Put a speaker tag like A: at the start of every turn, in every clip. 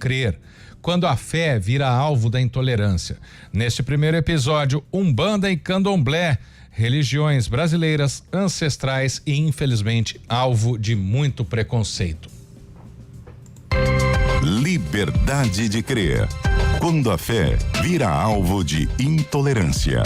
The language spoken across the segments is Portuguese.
A: crer, quando a fé vira alvo da intolerância. Neste primeiro episódio, Umbanda e Candomblé, religiões brasileiras ancestrais e, infelizmente, alvo de muito preconceito.
B: Liberdade de crer, quando a fé vira alvo de intolerância.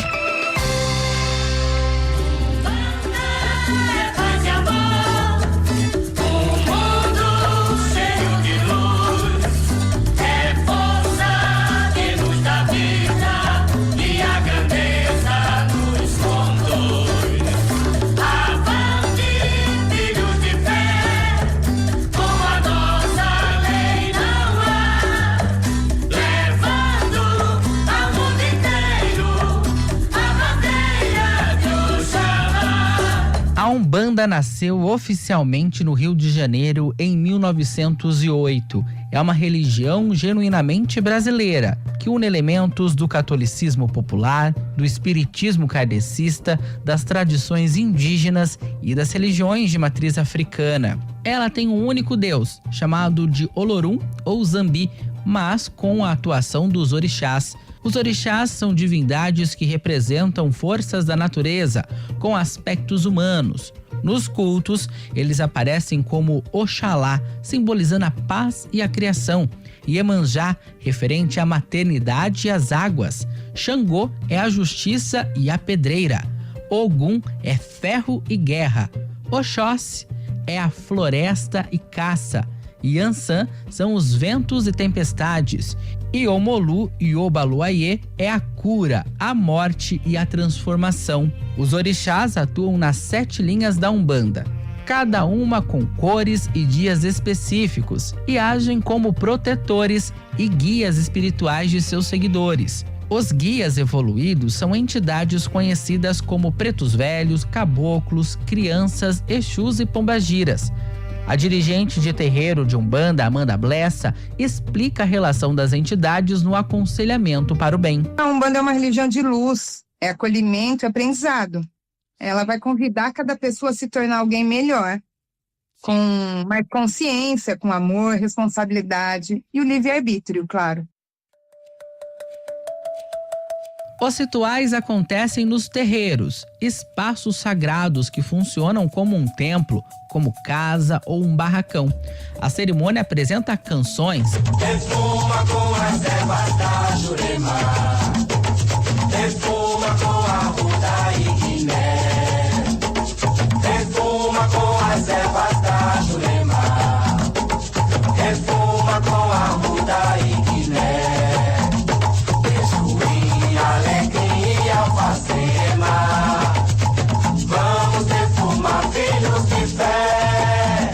C: A Umbanda nasceu oficialmente no Rio de Janeiro em 1908. É uma religião genuinamente brasileira, que une elementos do catolicismo popular, do espiritismo kardecista, das tradições indígenas e das religiões de matriz africana. Ela tem um único deus, chamado de Olorum ou Zambi, mas com a atuação dos orixás. Os orixás são divindades que representam forças da natureza, com aspectos humanos. Nos cultos, eles aparecem como Oxalá, simbolizando a paz e a criação. Iemanjá, referente à maternidade e às águas. Xangô é a justiça e a pedreira. Ogum é ferro e guerra. Oxóssi é a floresta e caça. Yansan são os ventos e tempestades. Iomolu e Obaluayê é a cura, a morte e a transformação. Os orixás atuam nas 7 linhas da Umbanda, cada uma com cores e dias específicos, e agem como protetores e guias espirituais de seus seguidores. Os guias evoluídos são entidades conhecidas como pretos velhos, caboclos, crianças, exus e pombagiras. A dirigente de terreiro de Umbanda, Amanda Blessa, explica a relação das entidades no aconselhamento para o bem.
D: A Umbanda é uma religião de luz, é acolhimento e aprendizado. Ela vai convidar cada pessoa a se tornar alguém melhor, com mais consciência, com amor, responsabilidade e o livre-arbítrio, claro.
C: Os rituais acontecem nos terreiros, espaços sagrados que funcionam como um templo, como casa ou um barracão. A cerimônia apresenta canções.
E: Defuma com as ervas da Jurema, defuma com a ruda e guiné, defuma com as ervas da Jurema, defuma com a ruda e guiné. Vamos defumar filhos de fé.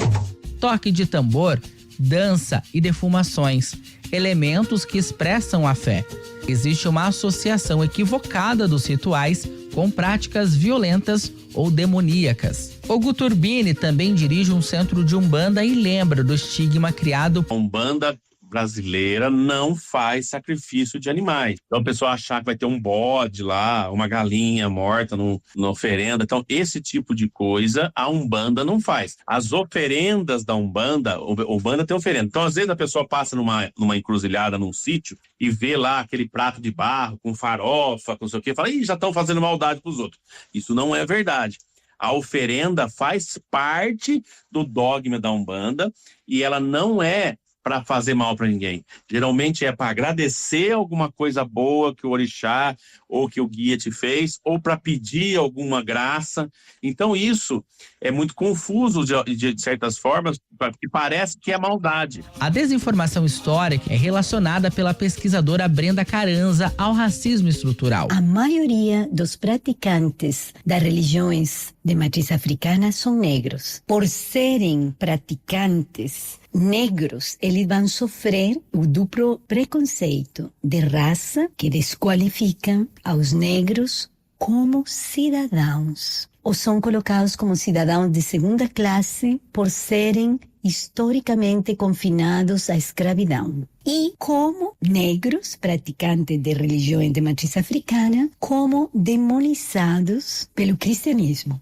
C: Toque de tambor, dança e defumações, elementos que expressam a fé. Existe uma associação equivocada dos rituais com práticas violentas ou demoníacas. O Guturbini também dirige um centro de Umbanda e lembra do estigma criado.
F: A Umbanda brasileira não faz sacrifício de animais. Então, a pessoa achar que vai ter um bode lá, uma galinha morta na oferenda. Então, esse tipo de coisa a Umbanda não faz. As oferendas da Umbanda, Umbanda tem oferenda. Então, às vezes, a pessoa passa numa encruzilhada, num sítio, e vê lá aquele prato de barro com farofa, com não sei o quê, e fala, já estão fazendo maldade pros outros. Isso não é verdade. A oferenda faz parte do dogma da Umbanda e ela não é para fazer mal para ninguém. Geralmente é para agradecer alguma coisa boa que o orixá ou que o guia te fez, ou para pedir alguma graça. Então isso é muito confuso de certas formas, porque parece que é maldade.
C: A desinformação histórica é relacionada pela pesquisadora Brenda Carranza ao racismo estrutural.
G: A maioria dos praticantes das religiões de matriz africana são negros. Por serem praticantes negros, eles vão sofrer o duplo preconceito de raça que desqualificam aos negros como cidadãos. Ou são colocados como cidadãos de segunda classe por serem historicamente confinados à escravidão. E como negros, praticantes de religiões de matriz africana, como demonizados pelo cristianismo.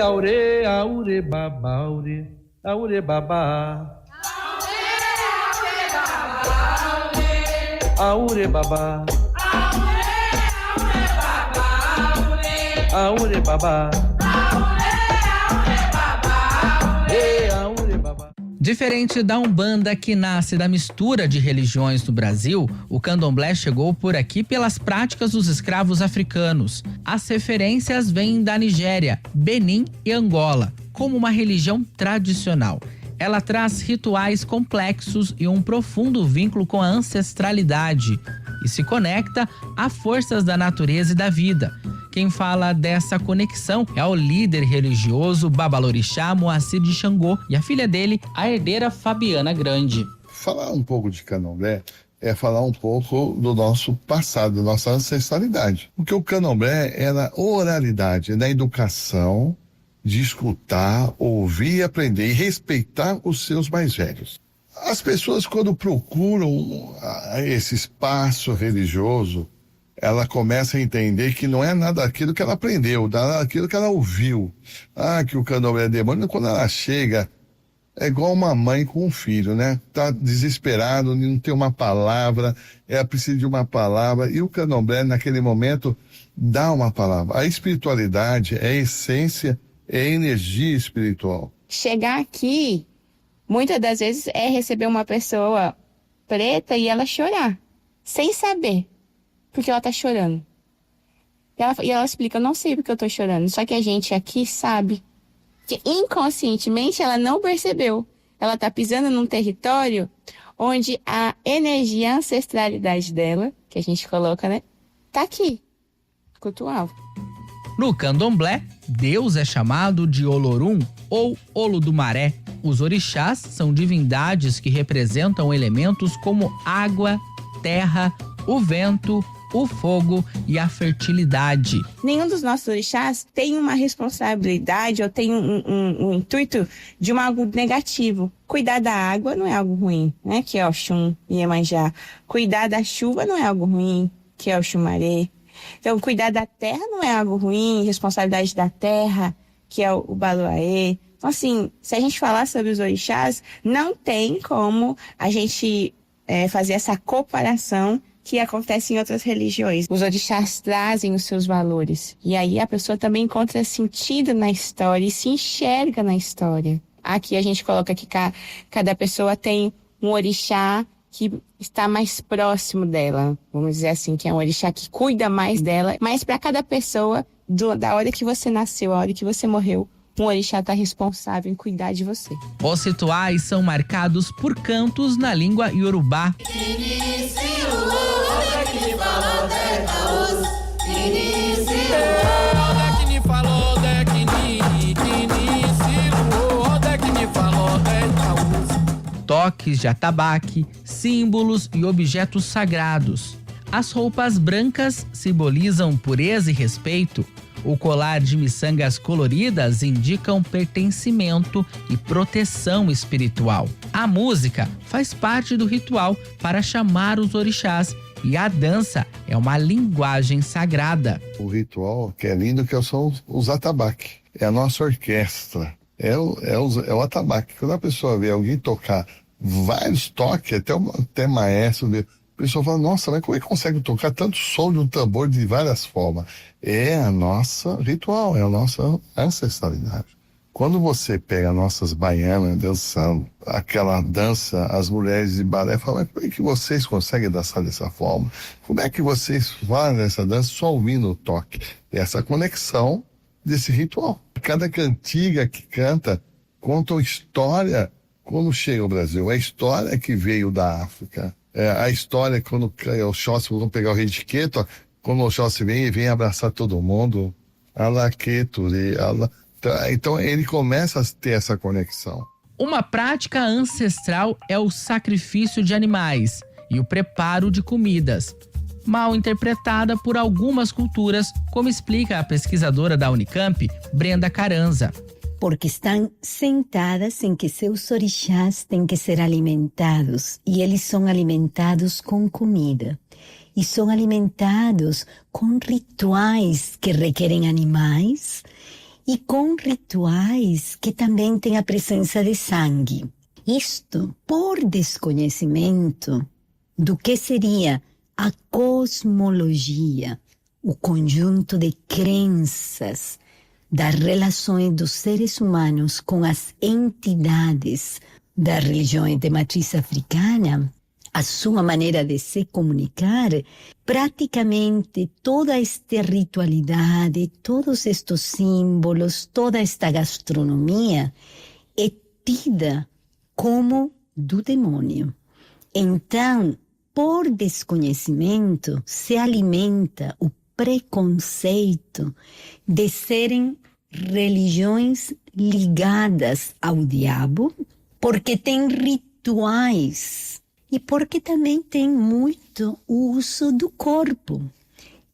H: Aure, aure, baba, aure, aure, baba. Aure baba. Aure baba. Hey, aure baba.
C: Diferente da Umbanda, que nasce da mistura de religiões no Brasil, o candomblé chegou por aqui pelas práticas dos escravos africanos. As referências vêm da Nigéria, Benin e Angola, como uma religião tradicional. Ela traz rituais complexos e um profundo vínculo com a ancestralidade e se conecta a forças da natureza e da vida. Quem fala dessa conexão é o líder religioso Babalorixá Moacir de Xangô e a filha dele, a herdeira Fabiana Grande.
I: Falar um pouco de candomblé é falar um pouco do nosso passado, da nossa ancestralidade. Porque o candomblé é na oralidade, é na educação de escutar, ouvir e aprender e respeitar os seus mais velhos. As pessoas, quando procuram esse espaço religioso, ela começa a entender que não é nada daquilo que ela aprendeu, nada daquilo que ela ouviu. Que o candomblé é demônio. Quando ela chega, é igual uma mãe com um filho, né? Tá desesperado, não tem uma palavra, ela precisa de uma palavra. E o candomblé, naquele momento, dá uma palavra. A espiritualidade é a essência, é a energia espiritual.
J: Chegar aqui, muitas das vezes, é receber uma pessoa preta e ela chorar, sem saber porque ela tá chorando. E ela explica, eu não sei porque eu tô chorando, só que a gente aqui sabe que inconscientemente ela não percebeu. Ela tá pisando num território onde a energia, a ancestralidade dela, que a gente coloca, né, tá aqui, cultural.
C: No candomblé, Deus é chamado de Olorum ou Olodumaré. Os orixás são divindades que representam elementos como água, terra, o vento, o fogo e a fertilidade.
J: Nenhum dos nossos orixás tem uma responsabilidade ou tem um intuito de algo negativo. Cuidar da água não é algo ruim, né? Que é o Oxum e Iemanjá. Cuidar da chuva não é algo ruim, que é o Xumaré. Então, cuidar da terra não é algo ruim, responsabilidade da terra, que é o Baloaê. Então, assim, se a gente falar sobre os orixás, não tem como a gente fazer essa comparação que acontece em outras religiões. Os orixás trazem os seus valores. E aí a pessoa também encontra sentido na história e se enxerga na história. Aqui a gente coloca que cada pessoa tem um orixá que está mais próximo dela. Vamos dizer assim, que é um orixá que cuida mais dela. Mas para cada pessoa, da hora que você nasceu, a hora que você morreu, um orixá está responsável em cuidar de você.
C: Os rituais são marcados por cantos na língua iorubá. Toques de atabaque, símbolos e objetos sagrados. As roupas brancas simbolizam pureza e respeito. O colar de miçangas coloridas indicam pertencimento e proteção espiritual. A música faz parte do ritual para chamar os orixás e a dança é uma linguagem sagrada.
I: O ritual que é lindo que são os atabaque. É a nossa orquestra. É o atabaque. Quando a pessoa vê alguém tocar vários toques, até maestro, a pessoa fala, nossa, mas como é que consegue tocar tanto som de um tambor de várias formas? É a nossa ritual, é a nossa ancestralidade. Quando você pega nossas baianas dançando, aquela dança, as mulheres de balé, falam, mas como é que vocês conseguem dançar dessa forma? Como é que vocês fazem essa dança só ouvindo o toque? Essa conexão desse ritual. Cada cantiga que canta conta uma história quando chega ao Brasil. É a história que veio da África. É a história quando o Xóssi, vamos pegar o rei de Queto, quando o Xóssi vem abraçar todo mundo. Então ele começa a ter essa conexão.
C: Uma prática ancestral é o sacrifício de animais e o preparo de comidas, mal interpretada por algumas culturas, como explica a pesquisadora da Unicamp, Brenda Caranza.
G: Porque estão sentadas em que seus orixás têm que ser alimentados, e eles são alimentados com comida. E são alimentados com rituais que requerem animais e com rituais que também têm a presença de sangue. Isto, por desconhecimento, do que seria a cosmologia, o conjunto de crenças das relações dos seres humanos com as entidades das religiões de matriz africana, a sua maneira de se comunicar, praticamente toda esta ritualidade, todos estes símbolos, toda esta gastronomia é tida como do demônio. Então, por desconhecimento, se alimenta o preconceito de serem religiões ligadas ao diabo, porque tem rituais e porque também tem muito uso do corpo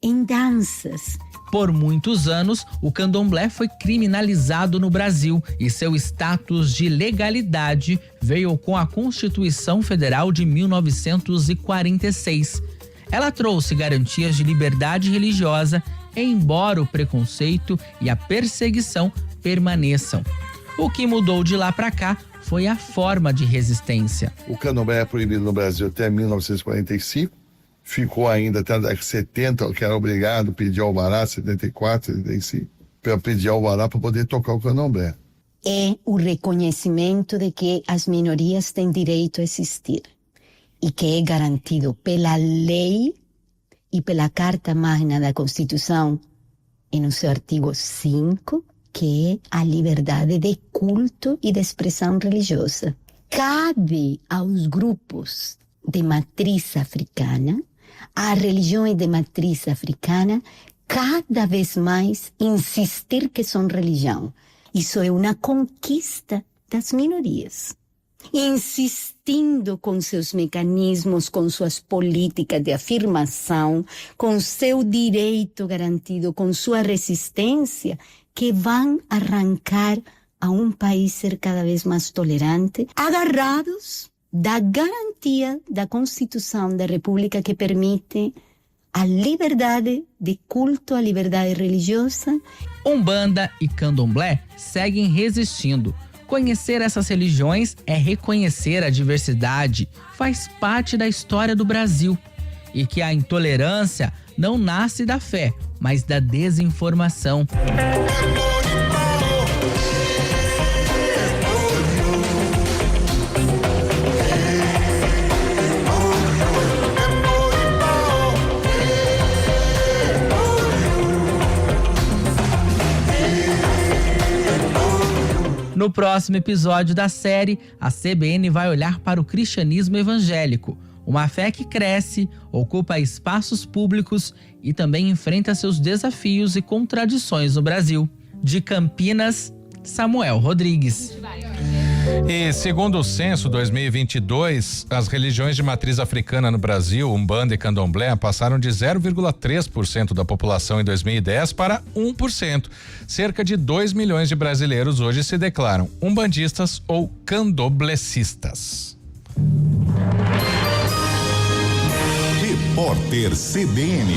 G: em danças.
C: Por muitos anos, o candomblé foi criminalizado no Brasil e seu status de legalidade veio com a Constituição Federal de 1946. Ela trouxe garantias de liberdade religiosa, embora o preconceito e a perseguição permaneçam. O que mudou de lá para cá foi a forma de resistência.
I: O candomblé é proibido no Brasil até 1945, ficou ainda até a década de 70, que era obrigado a pedir alvará, 74, 75, para pedir alvará para poder tocar o candomblé.
G: É o reconhecimento de que as minorias têm direito a existir e que é garantido pela lei e pela Carta Magna da Constituição, e no seu artigo 5, que é a liberdade de culto e de expressão religiosa. Cabe aos grupos de matriz africana, às religiões de matriz africana, cada vez mais insistir que são religião. Isso é uma conquista das minorias. Insistindo com seus mecanismos, com suas políticas de afirmação, com seu direito garantido, com sua resistência, que vão arrancar a um país ser cada vez mais tolerante, agarrados da garantia da Constituição da República que permite a liberdade de culto, a liberdade religiosa.
C: Umbanda e candomblé seguem resistindo. Conhecer essas religiões é reconhecer a diversidade, faz parte da história do Brasil. E que a intolerância não nasce da fé, mas da desinformação. No próximo episódio da série, a CBN vai olhar para o cristianismo evangélico, uma fé que cresce, ocupa espaços públicos e também enfrenta seus desafios e contradições no Brasil. De Campinas, Samuel Rodrigues.
A: E segundo o censo 2022, as religiões de matriz africana no Brasil, Umbanda e Candomblé, passaram de 0,3% da população em 2010 para 1%. Cerca de 2 milhões de brasileiros hoje se declaram umbandistas ou candomblecistas.
B: Repórter CBN.